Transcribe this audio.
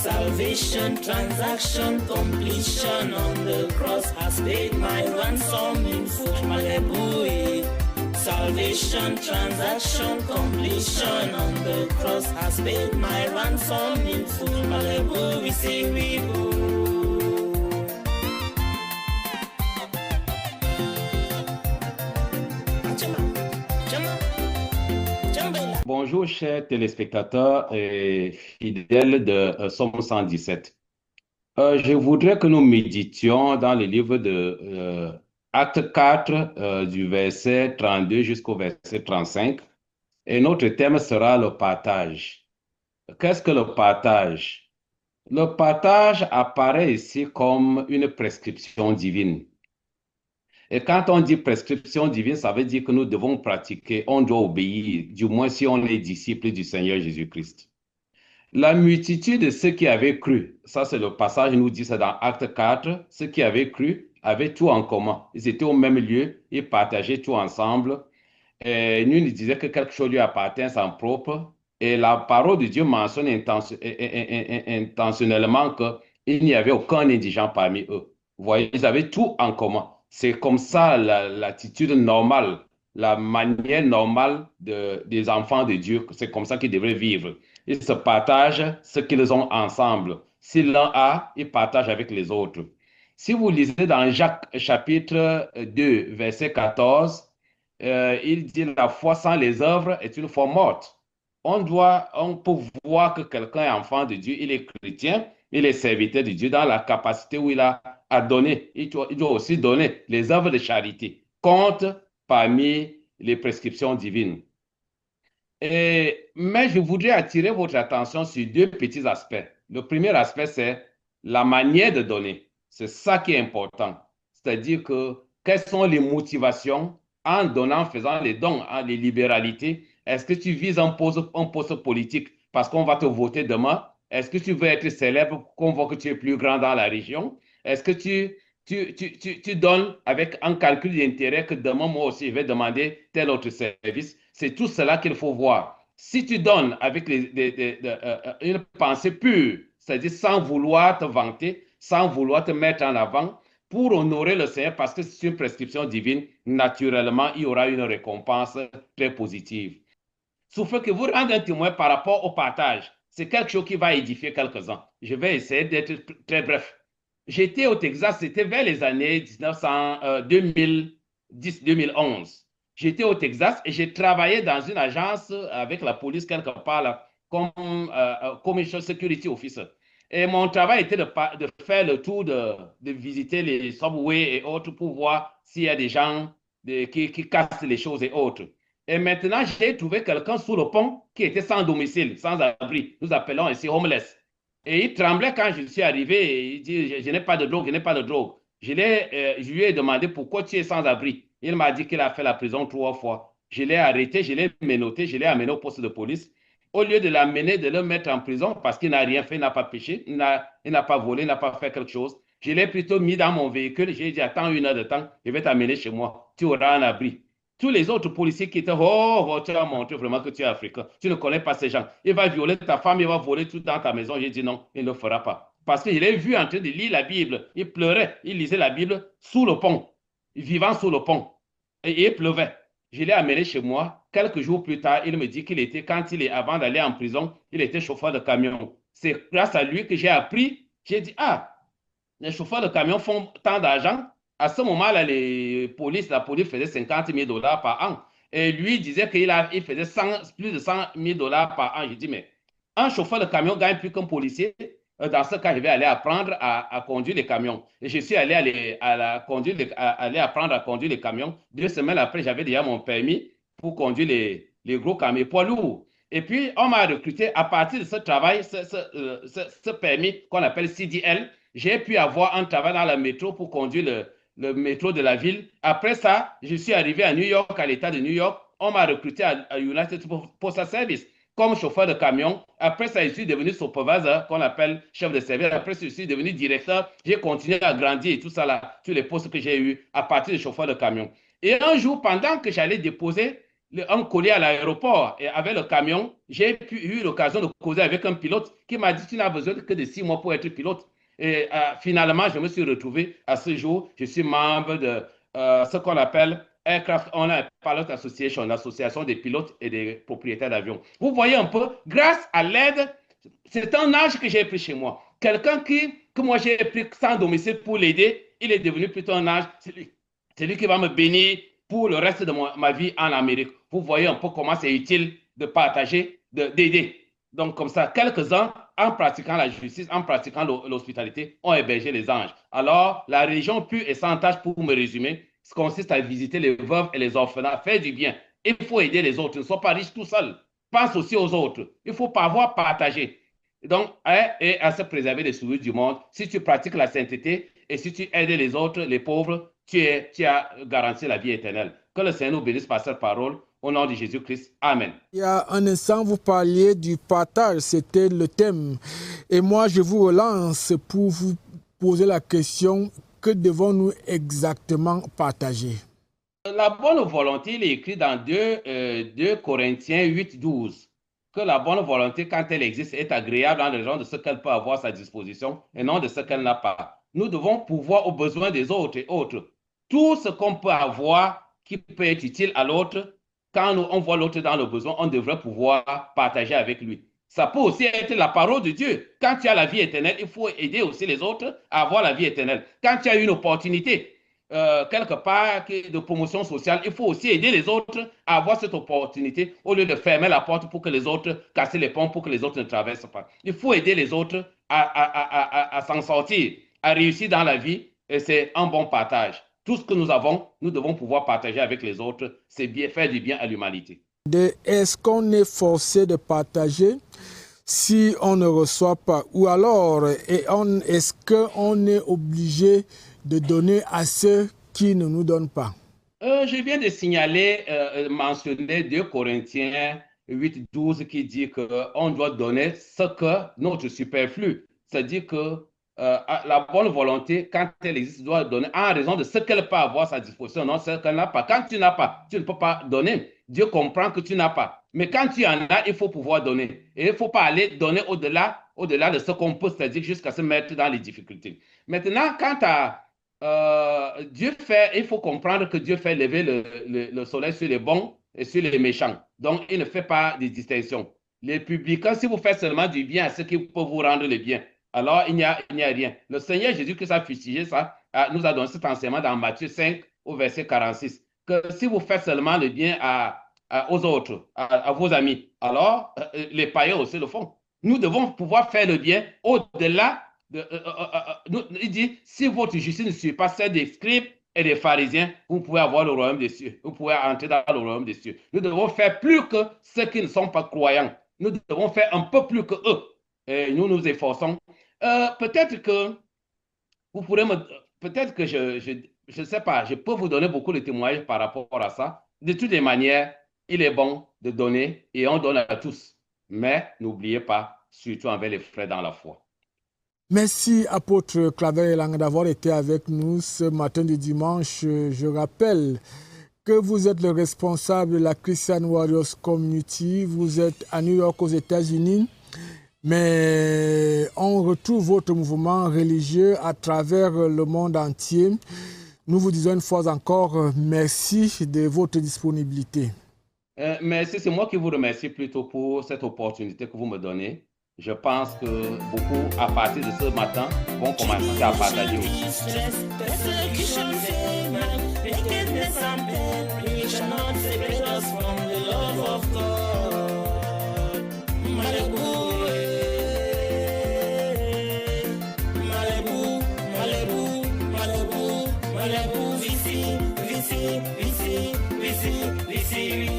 Salvation, transaction, completion on the cross has paid my ransom in full. Hallelujah. Salvation, transaction, completion on the cross has paid my ransom in full. Hallelujah. We say we go. Bonjour, chers téléspectateurs et fidèles de Somme 117. Je voudrais que nous méditions dans le livre de Acte 4, du verset 32 jusqu'au verset 35. Et notre thème sera le partage. Qu'est-ce que le partage? Le partage apparaît ici comme une prescription divine. Et quand on dit prescription divine, ça veut dire que nous devons pratiquer, on doit obéir, du moins si on est disciple du Seigneur Jésus-Christ. La multitude de ceux qui avaient cru, ça c'est le passage, nous dit ça dans Acte 4, ceux qui avaient cru avaient tout en commun. Ils étaient au même lieu, ils partageaient tout ensemble. Et nul ne disait que quelque chose lui appartient sans propre. Et la parole de Dieu mentionne intentionnellement qu'il n'y avait aucun indigent parmi eux. Vous voyez, ils avaient tout en commun. C'est comme ça l'attitude normale, la manière normale des enfants de Dieu. C'est comme ça qu'ils devraient vivre. Ils se partagent ce qu'ils ont ensemble. Si l'un a, il partage avec les autres. Si vous lisez dans Jacques chapitre 2, verset 14, il dit la foi sans les œuvres est une foi morte. On peut voir que quelqu'un est enfant de Dieu, il est chrétien, il est serviteur de Dieu dans la capacité où il a à donner. Il doit aussi donner. Les œuvres de charité comptent parmi les prescriptions divines. Mais je voudrais attirer votre attention sur deux petits aspects. Le premier aspect, c'est la manière de donner. C'est ça qui est important. C'est-à-dire que quelles sont les motivations en donnant, en faisant les dons, les libéralités. Est-ce que tu vises un poste politique parce qu'on va te voter demain? Est-ce que tu veux être célèbre pour qu'on voit que tu es plus grand dans la région? Est-ce que tu donnes avec un calcul d'intérêt que demain, moi aussi, je vais demander tel autre service? C'est tout cela qu'il faut voir. Si tu donnes avec une pensée pure, c'est-à-dire sans vouloir te vanter, sans vouloir te mettre en avant, pour honorer le Seigneur, parce que c'est une prescription divine, naturellement, il y aura une récompense très positive. Sauf que vous rendez un témoin par rapport au partage. C'est quelque chose qui va édifier quelques-uns. Je vais essayer d'être très bref. J'étais au Texas, c'était vers les années 2010-2011. J'étais au Texas et j'ai travaillé dans une agence avec la police quelque part là, comme Commission Security Officer. Et mon travail était de faire le tour, de visiter les subways et autres pour voir s'il y a des gens qui cassent les choses et autres. Et maintenant, j'ai trouvé quelqu'un sous le pont qui était sans domicile, sans abri. Nous appelons ici homeless. Et il tremblait quand je suis arrivé et il dit, je n'ai pas de drogue, je n'ai pas de drogue. Je lui ai demandé pourquoi tu es sans abri. Il m'a dit qu'il a fait la prison 3 fois. Je l'ai arrêté, je l'ai menotté, je l'ai amené au poste de police. Au lieu de l'amener, de le mettre en prison parce qu'il n'a rien fait, il n'a pas péché, il n'a pas volé, il n'a pas fait quelque chose, je l'ai plutôt mis dans mon véhicule. J'ai dit, attends 1 heure de temps, je vais t'amener chez moi. Tu auras un abri. Tous les autres policiers qui étaient, tu as montré vraiment que tu es africain. Tu ne connais pas ces gens. Il va violer ta femme, il va voler tout dans ta maison. J'ai dit non, il ne le fera pas. Parce que je l'ai vu en train de lire la Bible. Il pleurait, il lisait la Bible sous le pont, vivant sous le pont. Et il pleuvait. Je l'ai amené chez moi. Quelques jours plus tard, il me dit qu'il était, avant d'aller en prison, il était chauffeur de camion. C'est grâce à lui que j'ai appris. J'ai dit, les chauffeurs de camion font tant d'argent. À ce moment-là, la police faisait 50 000 dollars par an. Et lui disait qu'il faisait plus de 100 000 dollars par an. J'ai dit, mais un chauffeur de camion gagne plus qu'un policier. Dans ce cas, je vais aller apprendre à conduire les camions. Et je suis allé apprendre à conduire les camions. 2 semaines après, j'avais déjà mon permis pour conduire les gros camions poids lourds. Et puis, on m'a recruté à partir de ce travail, ce permis qu'on appelle CDL. J'ai pu avoir un travail dans le métro pour conduire le métro de la ville. Après ça, je suis arrivé à New York, à l'État de New York. On m'a recruté à United Postal Service comme chauffeur de camion. Après ça, je suis devenu supervisor, qu'on appelle chef de service. Après, je suis devenu directeur. J'ai continué à grandir et tout ça là, tous les postes que j'ai eus à partir de chauffeur de camion. Et un jour, pendant que j'allais déposer un colis à l'aéroport et avec le camion, j'ai eu l'occasion de causer avec un pilote qui m'a dit tu n'as besoin que de 6 mois pour être pilote. Et finalement, je me suis retrouvé à ce jour, je suis membre de ce qu'on appelle Aircraft Owner Pilot Association, l'association des pilotes et des propriétaires d'avions. Vous voyez un peu, grâce à l'aide, c'est un âge que j'ai pris chez moi. Quelqu'un que moi j'ai pris sans domicile pour l'aider, il est devenu plutôt un âge, c'est lui qui va me bénir pour le reste de ma vie en Amérique. Vous voyez un peu comment c'est utile de partager, d'aider. Donc, comme ça, quelques-uns, en pratiquant la justice, en pratiquant l'hospitalité, ont hébergé les anges. Alors, la religion pure et sans tâche, pour me résumer, consiste à visiter les veuves et les orphelins, faire du bien. Il faut aider les autres. Ne sois pas riche tout seul. Pense aussi aux autres. Il faut pouvoir partager. Donc, et à se préserver des souillures du monde. Si tu pratiques la sainteté et si tu aides les autres, les pauvres, tu as garanti la vie éternelle. Que le Seigneur nous bénisse par cette parole. Au nom de Jésus-Christ. Amen. Il y a un instant, vous parliez du partage, c'était le thème. Et moi, je vous relance pour vous poser la question, que devons-nous exactement partager? La bonne volonté, il est écrit dans 2 Corinthiens 8, 12, que la bonne volonté, quand elle existe, est agréable dans le genre de ce qu'elle peut avoir à sa disposition et non de ce qu'elle n'a pas. Nous devons pouvoir aux besoins des autres et autres. Tout ce qu'on peut avoir qui peut être utile à l'autre, quand on voit l'autre dans le besoin, on devrait pouvoir partager avec lui. Ça peut aussi être la parole de Dieu. Quand tu as la vie éternelle, il faut aider aussi les autres à avoir la vie éternelle. Quand tu as une opportunité, quelque part de promotion sociale, il faut aussi aider les autres à avoir cette opportunité au lieu de fermer la porte pour que les autres cassent les ponts, pour que les autres ne traversent pas. Il faut aider les autres à s'en sortir, à réussir dans la vie, et c'est un bon partage. Tout ce que nous avons, nous devons pouvoir partager avec les autres. C'est bien, faire du bien à l'humanité. Est-ce qu'on est forcé de partager si on ne reçoit pas? Ou alors, est-ce qu'on est obligé de donner à ceux qui ne nous donnent pas? Je viens de signaler, mentionner 2 Corinthiens 8, 12 qui dit qu'on doit donner ce que notre superflu. C'est-à-dire que la bonne volonté, quand elle existe, doit donner en raison de ce qu'elle peut avoir à sa disposition, non ce qu'elle n'a pas. Quand tu n'as pas, tu ne peux pas donner. Dieu comprend que tu n'as pas. Mais quand tu en as, il faut pouvoir donner. Et il ne faut pas aller donner au-delà de ce qu'on peut, c'est-à-dire jusqu'à se mettre dans les difficultés. Maintenant, quand Dieu fait, il faut comprendre que Dieu fait lever le soleil sur les bons et sur les méchants. Donc, il ne fait pas de distinction. Les publicains, si vous faites seulement du bien à ceux qui peuvent vous rendre le bien, alors il n'y a rien. Le Seigneur Jésus-Christ a fustigé ça, nous a donné cet enseignement dans Matthieu 5 au verset 46, que si vous faites seulement le bien aux autres, à vos amis, alors les païens aussi le font. Nous devons pouvoir faire le bien au-delà il dit, si votre justice ne suit pas celle des scribes et des pharisiens, vous pouvez avoir le royaume des cieux. Vous pouvez entrer dans le royaume des cieux. Nous devons faire plus que ceux qui ne sont pas croyants. Nous devons faire un peu plus que eux. Et nous nous efforçons. Peut-être que vous pourrez peut-être que je ne sais pas, je peux vous donner beaucoup de témoignages par rapport à ça. De toutes les manières, il est bon de donner et on donne à tous. Mais n'oubliez pas, surtout envers les frères dans la foi. Merci, apôtre Claver Elanga, d'avoir été avec nous ce matin du dimanche. Je rappelle que vous êtes le responsable de la Christian Warriors Community. Vous êtes à New York, aux États-Unis. Mais on retrouve votre mouvement religieux à travers le monde entier. Nous vous disons une fois encore merci de votre disponibilité. Merci, c'est moi qui vous remercie plutôt pour cette opportunité que vous me donnez. Je pense que beaucoup, à partir de ce matin, vont commencer à partager aussi. Malibu, Vici,